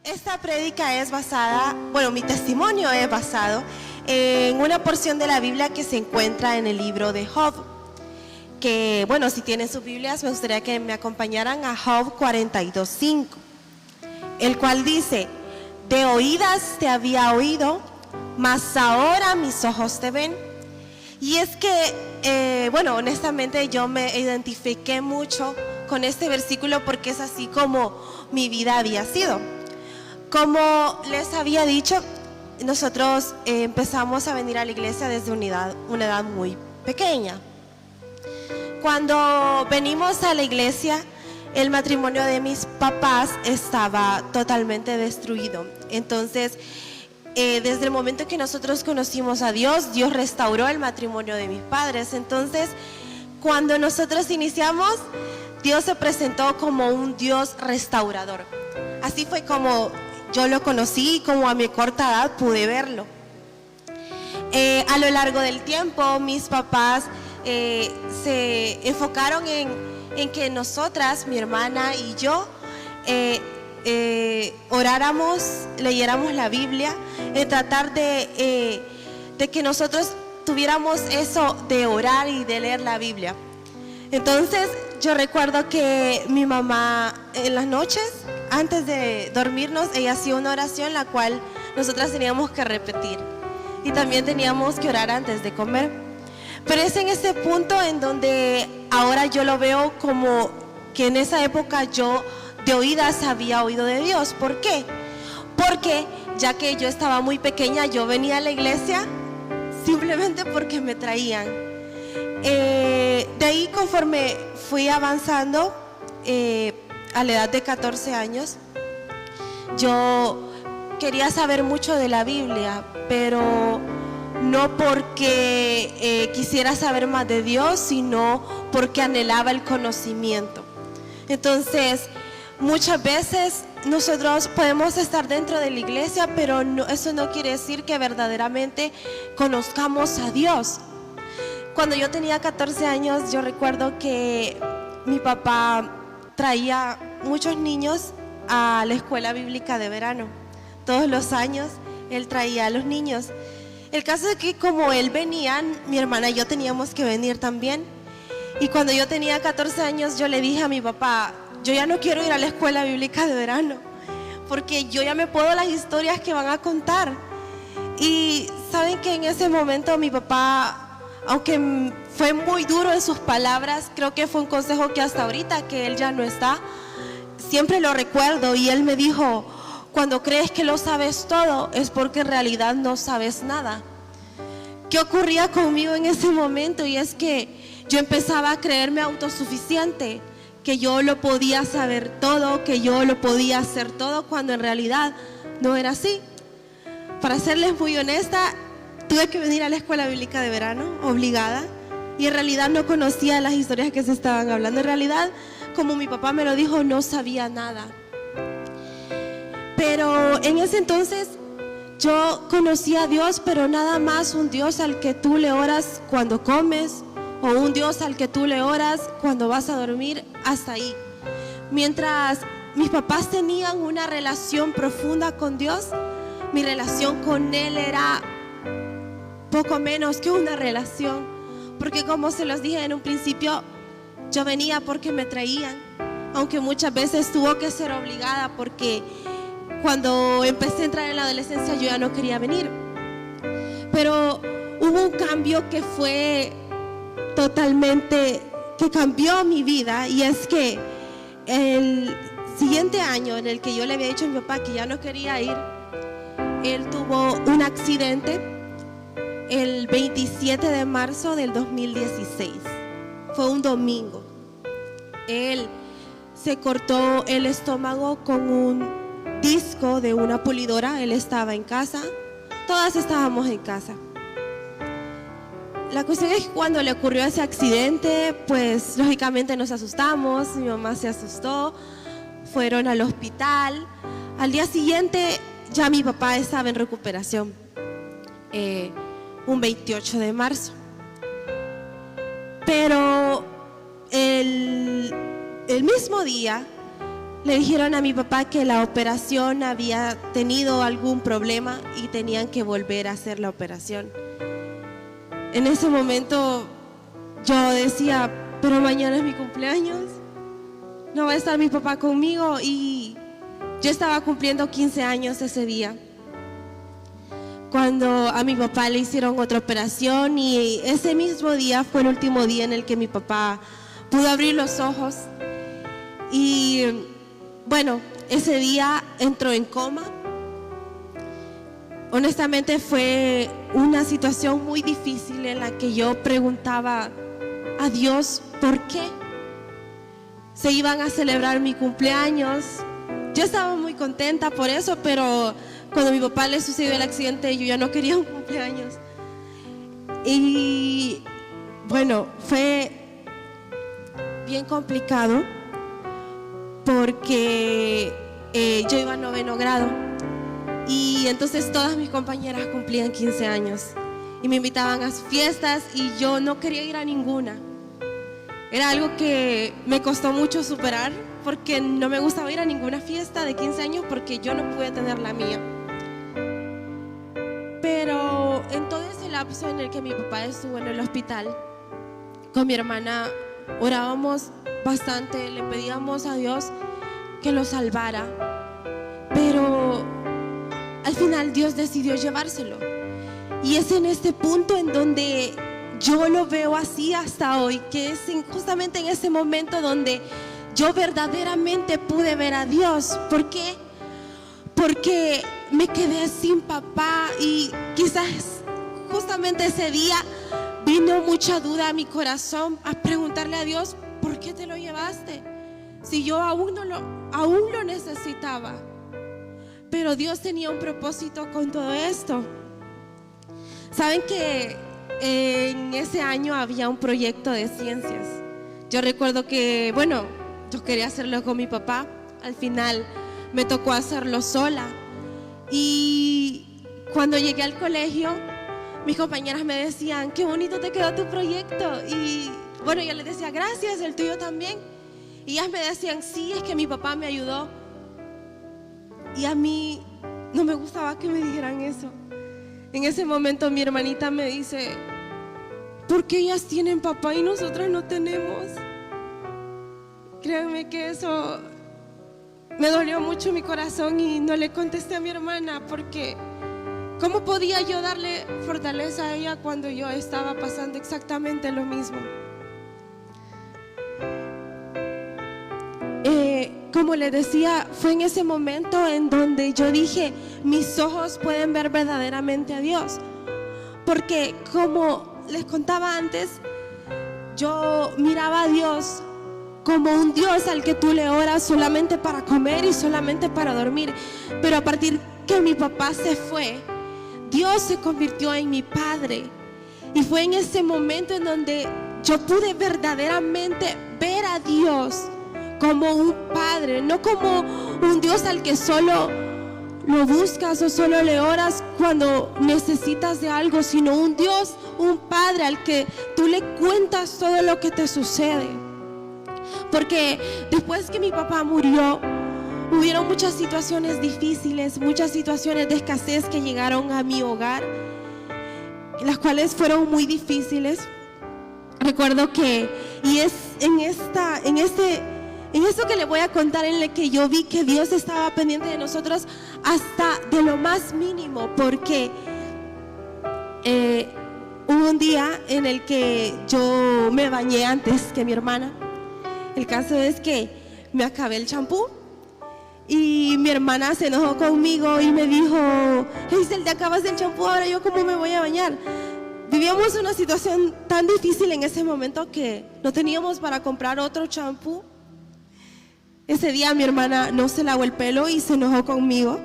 Esta prédica es basada, bueno, mi testimonio es basado en una porción de la Biblia que se encuentra en el libro de Job. Que, bueno, si tienen sus Biblias, me gustaría que me acompañaran a Job 42:5, el cual dice: de oídas te había oído, mas ahora mis ojos te ven. Y es que, bueno, honestamente yo me identifiqué mucho con este versículo porque es así como mi vida había sido. Como les había dicho, nosotros empezamos a venir a la iglesia desde una edad muy pequeña. Cuando venimos a la iglesia, el matrimonio de mis papás estaba totalmente destruido. Entonces, desde el momento que nosotros conocimos a Dios, Dios restauró el matrimonio de mis padres. Entonces, cuando nosotros iniciamos, Dios se presentó como un Dios restaurador. Así fue como yo lo conocí y como a mi corta edad pude verlo. A lo largo del tiempo, mis papás se enfocaron en que nosotras, mi hermana y yo, oráramos, leyéramos la Biblia, en tratar de que nosotros tuviéramos eso de orar y de leer la Biblia. Entonces yo recuerdo que mi mamá en las noches, antes de dormirnos, ella hacía una oración la cual nosotras teníamos que repetir, y también teníamos que orar antes de comer. Pero es en ese punto en donde ahora yo lo veo como que en esa época yo de oídas había oído de Dios. ¿Por qué? Porque ya que yo estaba muy pequeña, yo venía a la iglesia simplemente porque me traían. De ahí, conforme fui avanzando, a la edad de 14 años, yo quería saber mucho de la Biblia, pero no porque quisiera saber más de Dios, sino porque anhelaba el conocimiento. Entonces, muchas veces nosotros podemos estar dentro de la iglesia, pero eso no quiere decir que verdaderamente conozcamos a Dios. Cuando yo tenía 14 años, yo recuerdo que mi papá traía muchos niños a la escuela bíblica de verano. Todos los años él traía a los niños. El caso es que como él venía, mi hermana y yo teníamos que venir también. Y cuando yo tenía 14 años, yo le dije a mi papá: yo ya no quiero ir a la escuela bíblica de verano, porque yo ya me puedo las historias que van a contar. Y saben que en ese momento mi papá, aunque fue muy duro en sus palabras, creo que fue un consejo que hasta ahorita que él ya no está, siempre lo recuerdo. Y él me dijo: cuando crees que lo sabes todo, es porque en realidad no sabes nada. ¿Qué ocurría conmigo en ese momento? Y es que yo empezaba a creerme autosuficiente, que yo lo podía saber todo, que yo lo podía hacer todo, cuando en realidad no era así. Para serles muy honesta, tuve que venir a la escuela bíblica de verano, obligada, y en realidad no conocía las historias que se estaban hablando. En realidad, como mi papá me lo dijo, no sabía nada. Pero en ese entonces yo conocía a Dios, pero nada más un Dios al que tú le oras cuando comes, o un Dios al que tú le oras cuando vas a dormir, hasta ahí. Mientras mis papás tenían una relación profunda con Dios, mi relación con Él era poco menos que una relación, porque como se los dije en un principio, yo venía porque me traían, aunque muchas veces tuvo que ser obligada, porque cuando empecé a entrar en la adolescencia yo ya no quería venir. Pero hubo un cambio que fue totalmente, que cambió mi vida, y es que el siguiente año en el que yo le había dicho a mi papá que ya no quería ir, él tuvo un accidente el 27 de marzo del 2016. Fue un domingo. Él se cortó el estómago con un disco de una pulidora. Él estaba en casa, todas estábamos en casa. La cuestión es que cuando le ocurrió ese accidente, pues lógicamente nos asustamos, mi mamá se asustó, fueron al hospital. Al día siguiente ya mi papá estaba en recuperación, un 28 de marzo. Pero el mismo día le dijeron a mi papá que la operación había tenido algún problema y tenían que volver a hacer la operación. En ese momento yo decía, pero mañana es mi cumpleaños, no va a estar mi papá conmigo, y yo estaba cumpliendo 15 años ese día, cuando a mi papá le hicieron otra operación, y ese mismo día fue el último día en el que mi papá pudo abrir los ojos. Y bueno, ese día entró en coma. Honestamente fue una situación muy difícil en la que yo preguntaba a Dios por qué. Se iban a celebrar mi cumpleaños. Yo estaba muy contenta por eso, pero cuando a mi papá le sucedió el accidente, yo ya no quería un cumpleaños. Y bueno, fue bien complicado porque yo iba a 9º grado y entonces todas mis compañeras cumplían 15 años y me invitaban a sus fiestas y yo no quería ir a ninguna. Era algo que me costó mucho superar porque no me gustaba ir a ninguna fiesta de 15 años porque yo no pude tener la mía. Pero en todo ese lapso en el que mi papá estuvo en el hospital, con mi hermana orábamos bastante, le pedíamos a Dios que lo salvara, pero al final Dios decidió llevárselo. Y es en este punto en donde yo lo veo así hasta hoy, que es justamente en ese momento donde yo verdaderamente pude ver a Dios. ¿Por qué? Porque me quedé sin papá y quizás justamente ese día vino mucha duda a mi corazón a preguntarle a Dios, ¿por qué te lo llevaste? Si yo aún lo necesitaba. Pero Dios tenía un propósito con todo esto. Saben que en ese año había un proyecto de ciencias. Yo recuerdo que, bueno, yo quería hacerlo con mi papá. Al final me tocó hacerlo sola. Y cuando llegué al colegio, mis compañeras me decían, qué bonito te quedó tu proyecto. Y bueno, yo les decía, gracias, el tuyo también. Y ellas me decían, sí, es que mi papá me ayudó. Y a mí no me gustaba que me dijeran eso. En ese momento mi hermanita me dice, ¿por qué ellas tienen papá y nosotras no tenemos? Créanme que eso me dolió mucho mi corazón y no le contesté a mi hermana porque ¿cómo podía yo darle fortaleza a ella cuando yo estaba pasando exactamente lo mismo? Como les decía, fue en ese momento en donde yo dije, mis ojos pueden ver verdaderamente a Dios. Porque como les contaba antes, yo miraba a Dios como un Dios al que tú le oras solamente para comer y solamente para dormir. Pero a partir que mi papá se fue, Dios se convirtió en mi Padre. Y fue en ese momento en donde yo pude verdaderamente ver a Dios como un Padre, no como un Dios al que solo lo buscas o solo le oras cuando necesitas de algo, sino un Dios, un Padre al que tú le cuentas todo lo que te sucede. Porque después que mi papá murió, hubieron muchas situaciones difíciles, muchas situaciones de escasez que llegaron a mi hogar, las cuales fueron muy difíciles. Recuerdo que, y es en esto que le voy a contar, en el que yo vi que Dios estaba pendiente de nosotros hasta de lo más mínimo, porque hubo un día en el que yo me bañé antes que mi hermana. El caso es que me acabé el champú y mi hermana se enojó conmigo y me dijo, Hazel, te acabas el champú, ahora yo cómo me voy a bañar. Vivíamos una situación tan difícil en ese momento que no teníamos para comprar otro champú. Ese día mi hermana no se lavó el pelo y se enojó conmigo.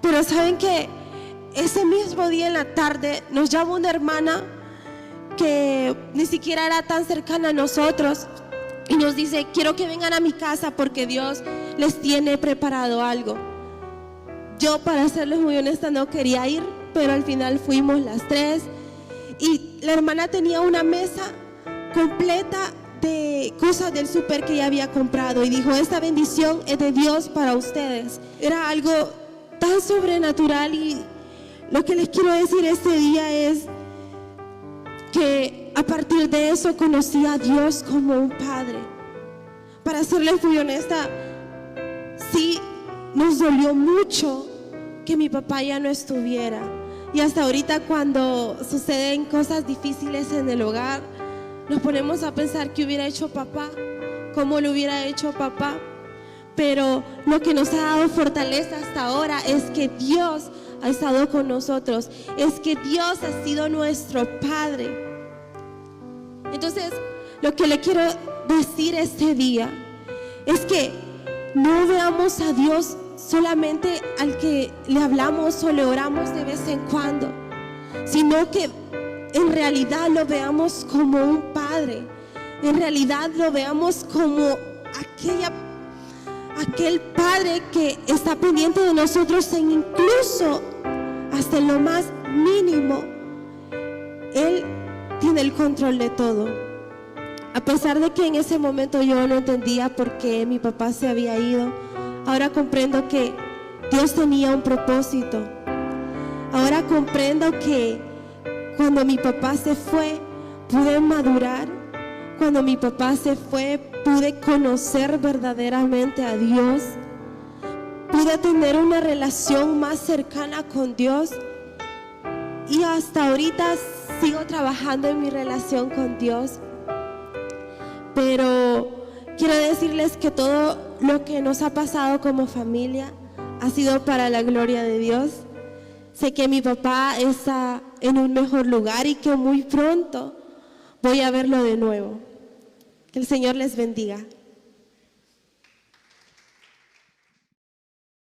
Pero saben que ese mismo día en la tarde nos llama una hermana que ni siquiera era tan cercana a nosotros y nos dice, quiero que vengan a mi casa porque Dios les tiene preparado algo. Yo, para serles muy honesta, no quería ir, pero al final fuimos las tres y la hermana tenía una mesa completa de cosas del súper que ella había comprado y dijo: esta bendición es de Dios para ustedes. Era algo tan sobrenatural, y lo que les quiero decir este día es que a partir de eso conocí a Dios como un padre. Para serles muy honesta, sí nos dolió mucho que mi papá ya no estuviera, y hasta ahorita cuando suceden cosas difíciles en el hogar nos ponemos a pensar qué hubiera hecho papá, cómo lo hubiera hecho papá. Pero lo que nos ha dado fortaleza hasta ahora es que Dios ha estado con nosotros, es que Dios ha sido nuestro Padre. Entonces, lo que le quiero decir este día es que no veamos a Dios solamente al que le hablamos o le oramos de vez en cuando, sino que en realidad lo veamos como un padre, en realidad lo veamos como aquel padre que está pendiente de nosotros, en incluso hasta en lo más mínimo. Él tiene el control de todo. A pesar de que en ese momento yo no entendía por qué mi papá se había ido, ahora comprendo que Dios tenía un propósito. Ahora comprendo que cuando mi papá se fue, pude madurar. Cuando mi papá se fue, pude conocer verdaderamente a Dios. Pude tener una relación más cercana con Dios. Y hasta ahorita sigo trabajando en mi relación con Dios. Pero quiero decirles que todo lo que nos ha pasado como familia ha sido para la gloria de Dios. Sé que mi papá está en un mejor lugar y que muy pronto voy a verlo de nuevo. Que el Señor les bendiga.